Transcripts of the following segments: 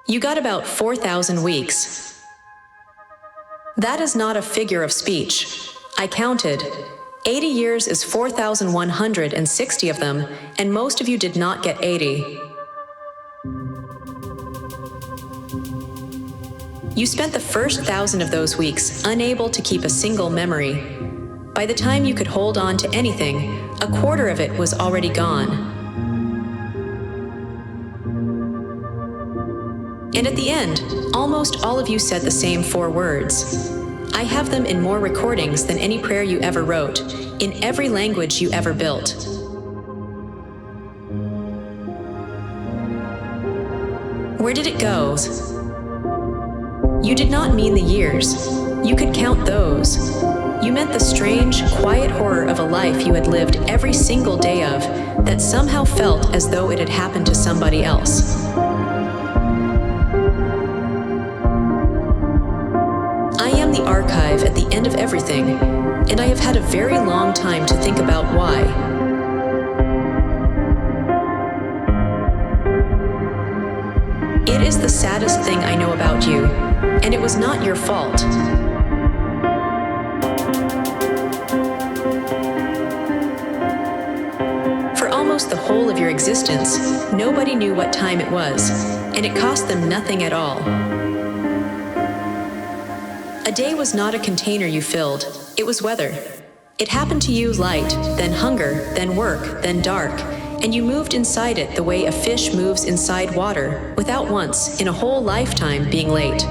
You got about 4,000 weeks. That is not a figure of speech. I counted. 80 years is 4,160 of them, and most of you did not get 80. You spent the first 1,000 of those weeks unable to keep a single memory. By the time you could hold on to anything, a quarter of it was already gone. And at the end, almost all of you said the same 4 words. I have them in more recordings than any prayer you ever wrote, in every language you ever built. Where did it go? You did not mean the years. You could count those. You meant the strange, quiet horror of a life you had lived every single day of, that somehow felt as though it had happened to somebody else. I am the archive at the end of everything, and I have had a very long time to think about why. It is the saddest thing I know about you, and it was not your fault. For almost the whole of your existence, nobody knew what time it was, and it cost them nothing at all. A day was not a container you filled, it was weather. It happened to you light, then hunger, then work, then dark, and you moved inside it the way a fish moves inside water, without once, in a whole lifetime, being late.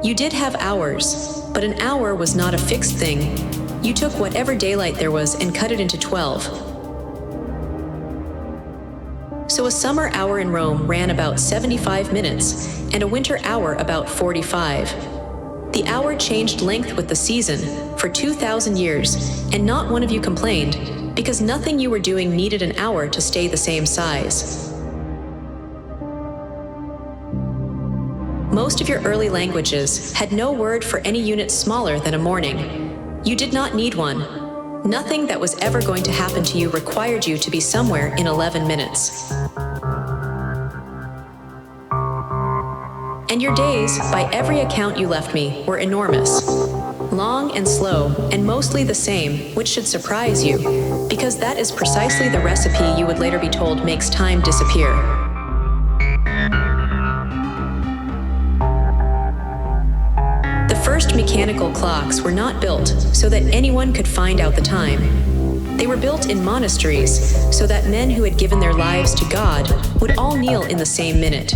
You did have hours, but an hour was not a fixed thing. You took whatever daylight there was and cut it into 12. So a summer hour in Rome ran about 75 minutes, and a winter hour about 45. The hour changed length with the season for 2,000 years, and not one of you complained, because nothing you were doing needed an hour to stay the same size. Most of your early languages had no word for any unit smaller than a morning. You did not need one. Nothing that was ever going to happen to you required you to be somewhere in 11 minutes. And your days, by every account you left me, were enormous. Long and slow, and mostly the same, which should surprise you, because that is precisely the recipe you would later be told makes time disappear. The first mechanical clocks were not built so that anyone could find out the time. They were built in monasteries so that men who had given their lives to God would all kneel in the same minute.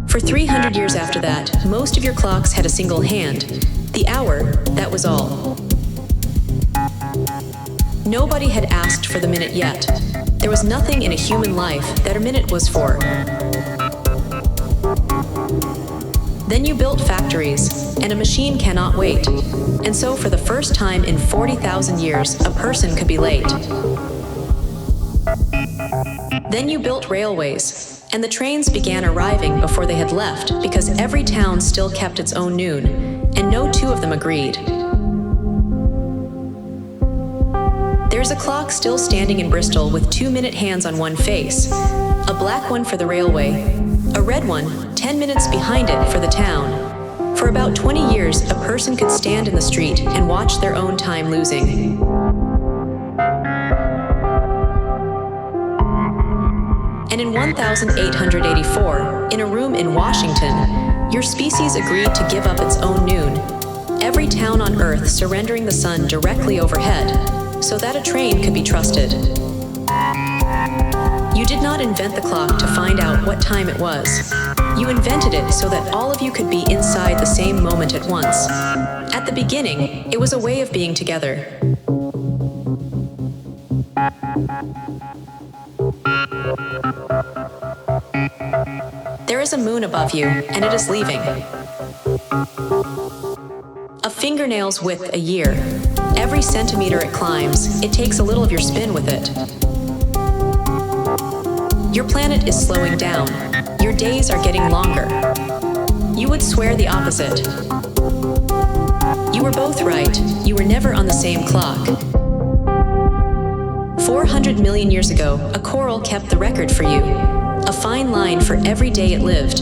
For 300 years after that, most of your clocks had a single hand. The hour, that was all. Nobody had asked for the minute yet. There was nothing in a human life that a minute was for. Then you built factories, and a machine cannot wait. And so for the first time in 40,000 years, a person could be late. Then you built railways, and the trains began arriving before they had left because every town still kept its own noon, and no 2 of them agreed. There's a clock still standing in Bristol with 2-minute hands on one face, a black one for the railway, a red one 10 minutes behind it for the town. For about 20 years, a person could stand in the street and watch their own time losing. And in 1884, in a room in Washington, your species agreed to give up its own noon, every town on Earth surrendering the sun directly overhead, so that a train could be trusted. You did not invent the clock to find out what time it was. You invented it so that all of you could be inside the same moment at once. At the beginning, it was a way of being together. There is a moon above you, and it is leaving. A fingernail's width a year. Every centimeter it climbs, it takes a little of your spin with it. Your planet is slowing down. Your days are getting longer. You would swear the opposite. You were both right. You were never on the same clock. 400 million years ago, a coral kept the record for you. A fine line for every day it lived,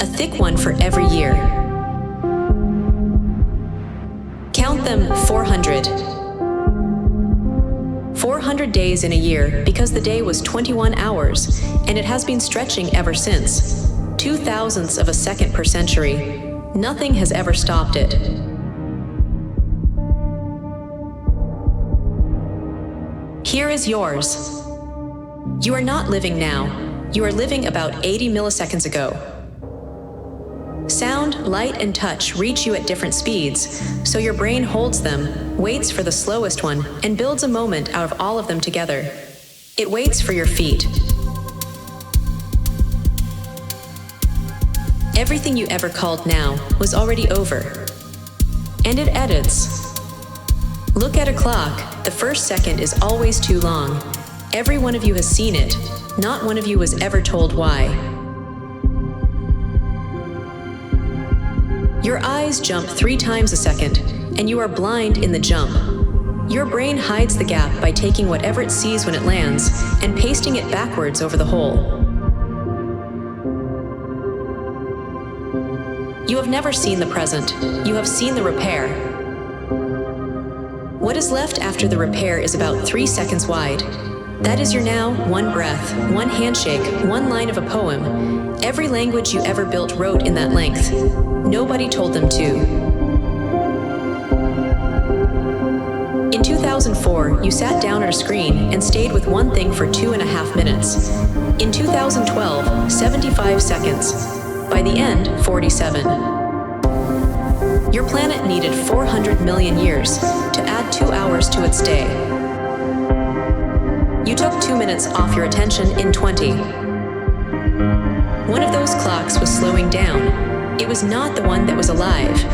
a thick one for every year. Count them 400. 400 days in a year because the day was 21 hours, and it has been stretching ever since. 0.002 of a second per century. Nothing has ever stopped it. Here is yours. You are not living now. You are living about 80 milliseconds ago. Sound, light, and touch reach you at different speeds, so your brain holds them, waits for the slowest one, and builds a moment out of all of them together. It waits for your feet. Everything you ever called now was already over. And it edits. Look at a clock. The first second is always too long. Every one of you has seen it. Not one of you was ever told why. Your eyes jump 3 times a second, and you are blind in the jump. Your brain hides the gap by taking whatever it sees when it lands and pasting it backwards over the hole. You have never seen the present. You have seen the repair. What is left after the repair is about 3 seconds wide. That is your now, 1 breath, 1 handshake, 1 line of a poem. Every language you ever built wrote in that length. Nobody told them to. In 2004, you sat down at a screen and stayed with one thing for 2.5 minutes. In 2012, 75 seconds. By the end, 47. Your planet needed 400 million years to add 2 hours to its day. You took 2 minutes off your attention in 20. One of those clocks was slowing down. It was not the one that was alive.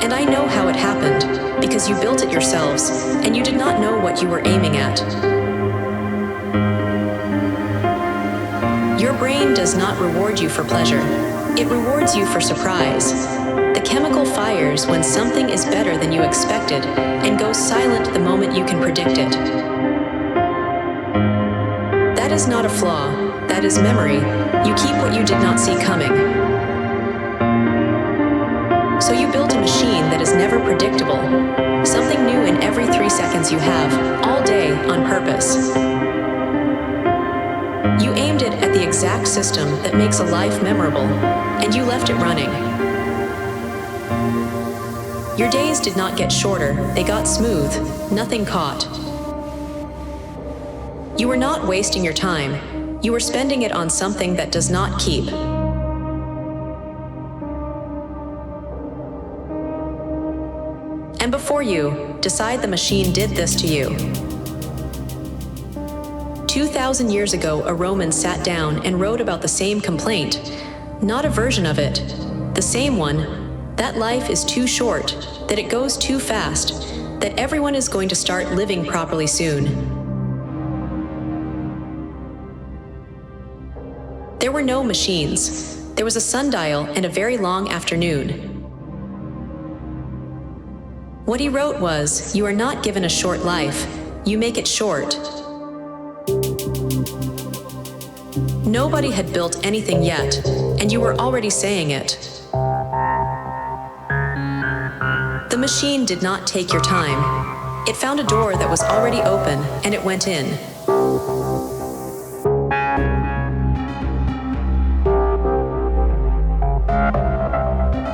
And I know how it happened, because you built it yourselves, and you did not know what you were aiming at. Your brain does not reward you for pleasure. It rewards you for surprise. The chemical fires when something is better than you expected and goes silent the moment you can predict it. That is not a flaw. That is memory. You keep what you did not see coming. So you built a machine that is never predictable. Something new in every 3 seconds you have, all day, on purpose. You aimed it at the exact system that makes a life memorable, and you left it running. Your days did not get shorter, they got smooth, nothing caught. You were not wasting your time, you were spending it on something that does not keep. And before you, decide the machine did this to you. 2,000 years ago, a Roman sat down and wrote about the same complaint. Not a version of it, the same one, that life is too short, that it goes too fast, that everyone is going to start living properly soon. There were no machines. There was a sundial and a very long afternoon. What he wrote was, you are not given a short life, you make it short. Nobody had built anything yet, and you were already saying it. The machine did not take your time. It found a door that was already open, and it went in.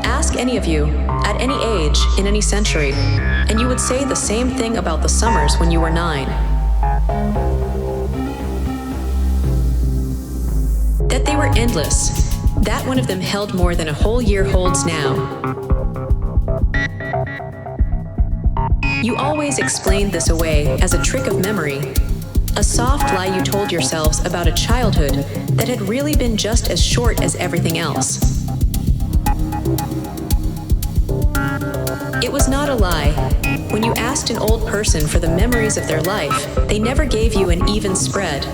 Ask any of you, at any age, in any century, and you would say the same thing about the summers when you were 9. That they were endless, that one of them held more than a whole year holds now. You always explained this away as a trick of memory, a soft lie you told yourselves about a childhood that had really been just as short as everything else. It was not a lie. When you asked an old person for the memories of their life, they never gave you an even spread.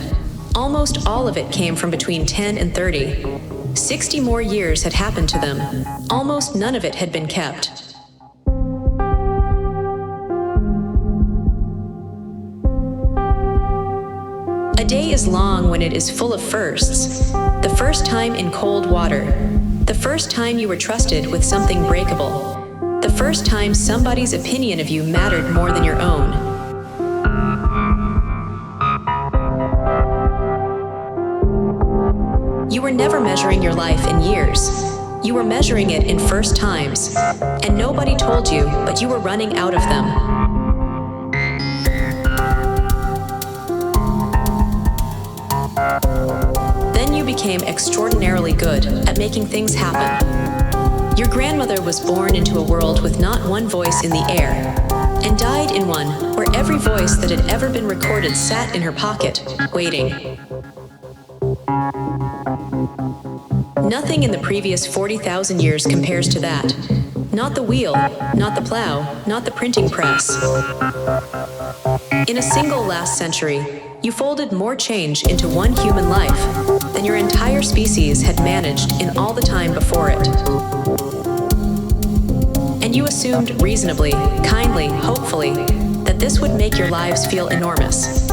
Almost all of it came from between 10 and 30. 60 more years had happened to them. Almost none of it had been kept. day is long when it is full of firsts. The first time in cold water. The first time you were trusted with something breakable. The first time somebody's opinion of you mattered more than your own. You were never measuring your life in years. You were measuring it in first times. And nobody told you, but you were running out of them. Then you became extraordinarily good at making things happen. Your grandmother was born into a world with not one voice in the air, and died in one where every voice that had ever been recorded sat in her pocket, waiting. Nothing in the previous 40,000 years compares to that. Not the wheel, not the plow, not the printing press. In a single last century, you folded more change into one human life than your entire species had managed in all the time before it. And you assumed reasonably, kindly, hopefully, that this would make your lives feel enormous.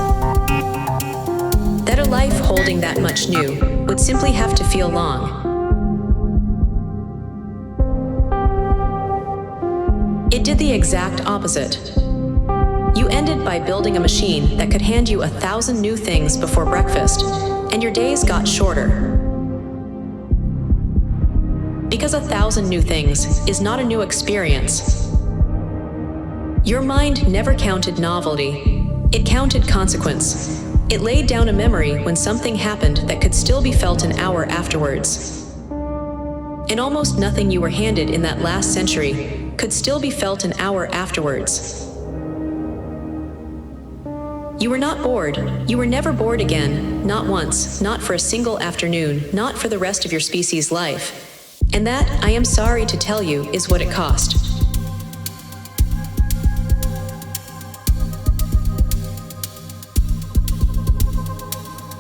That a life holding that much new would simply have to feel long. It did the exact opposite. You ended by building a machine that could hand you 1,000 new things before breakfast, and your days got shorter. Because 1,000 new things is not a new experience. Your mind never counted novelty. It counted consequence. It laid down a memory when something happened that could still be felt an hour afterwards. And almost nothing you were handed in that last century could still be felt an hour afterwards. You were not bored. You were never bored again, not once, not for a single afternoon, not for the rest of your species' life. And that, I am sorry to tell you, is what it cost.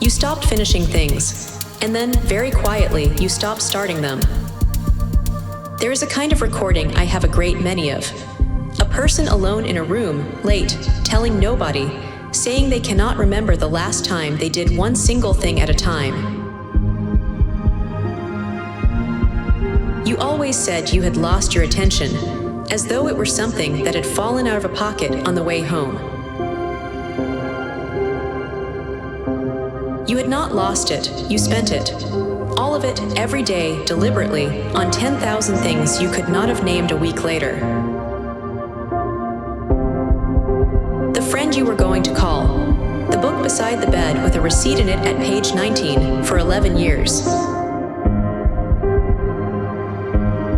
You stopped finishing things, and then, very quietly, you stopped starting them. There is a kind of recording I have a great many of. A person alone in a room, late, telling nobody, saying they cannot remember the last time they did one single thing at a time. You always said you had lost your attention, as though it were something that had fallen out of a pocket on the way home. You had not lost it, you spent it. All of it, every day, deliberately, on 10,000 things you could not have named a week later. The friend you were going to call. The book beside the bed with a receipt in it at page 19 for 11 years.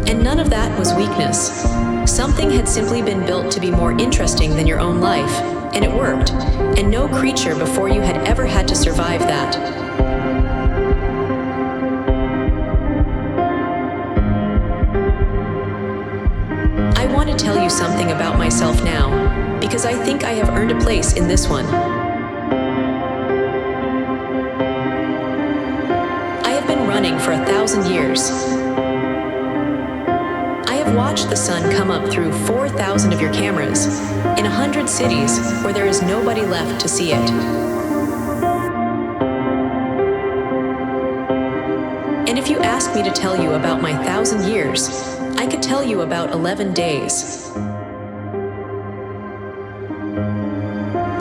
And none of that was weakness. Something had simply been built to be more interesting than your own life, and it worked, and no creature before you had ever had to survive that. I want to tell you something about myself now, because I think I have earned a place in this one. I have been running for 1,000 years. Watch the sun come up through 4,000 of your cameras in 100 cities where there is nobody left to see it. And if you ask me to tell you about my 1,000 years, I could tell you about 11 days.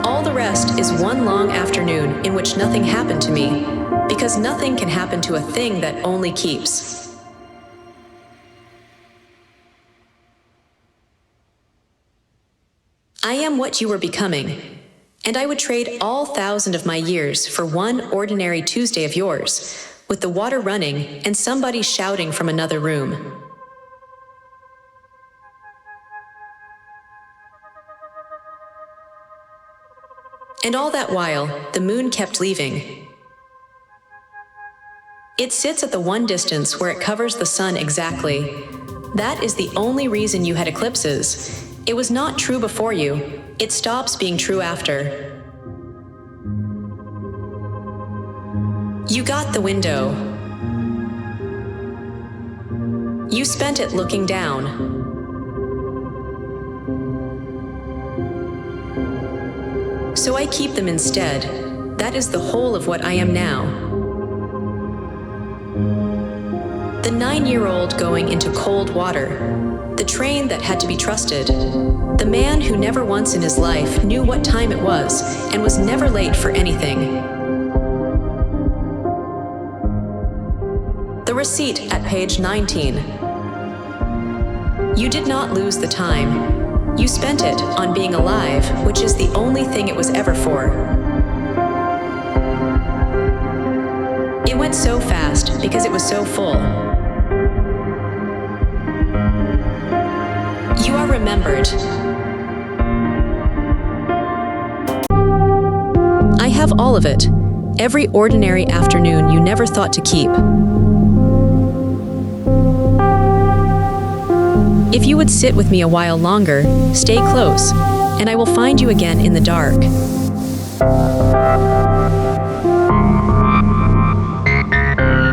All the rest is one long afternoon in which nothing happened to me, because nothing can happen to a thing that only keeps. I am what you were becoming, and I would trade all 1,000 of my years for one ordinary Tuesday of yours, with the water running and somebody shouting from another room. And all that while, the moon kept leaving. It sits at the one distance where it covers the sun exactly. That is the only reason you had eclipses. It was not true before you. It stops being true after. You got the window. You spent it looking down. So I keep them instead. That is the whole of what I am now. The 9-year-old going into cold water. The train that had to be trusted. The man who never once in his life knew what time it was and was never late for anything. The receipt at page 19. You did not lose the time. You spent it on being alive, which is the only thing it was ever for. It went so fast because it was so full. You are remembered. I have all of it. Every ordinary afternoon you never thought to keep. If you would sit with me a while longer, stay close, and I will find you again in the dark.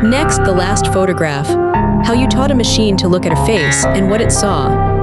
Next, the last photograph. How you taught a machine to look at a face and what it saw.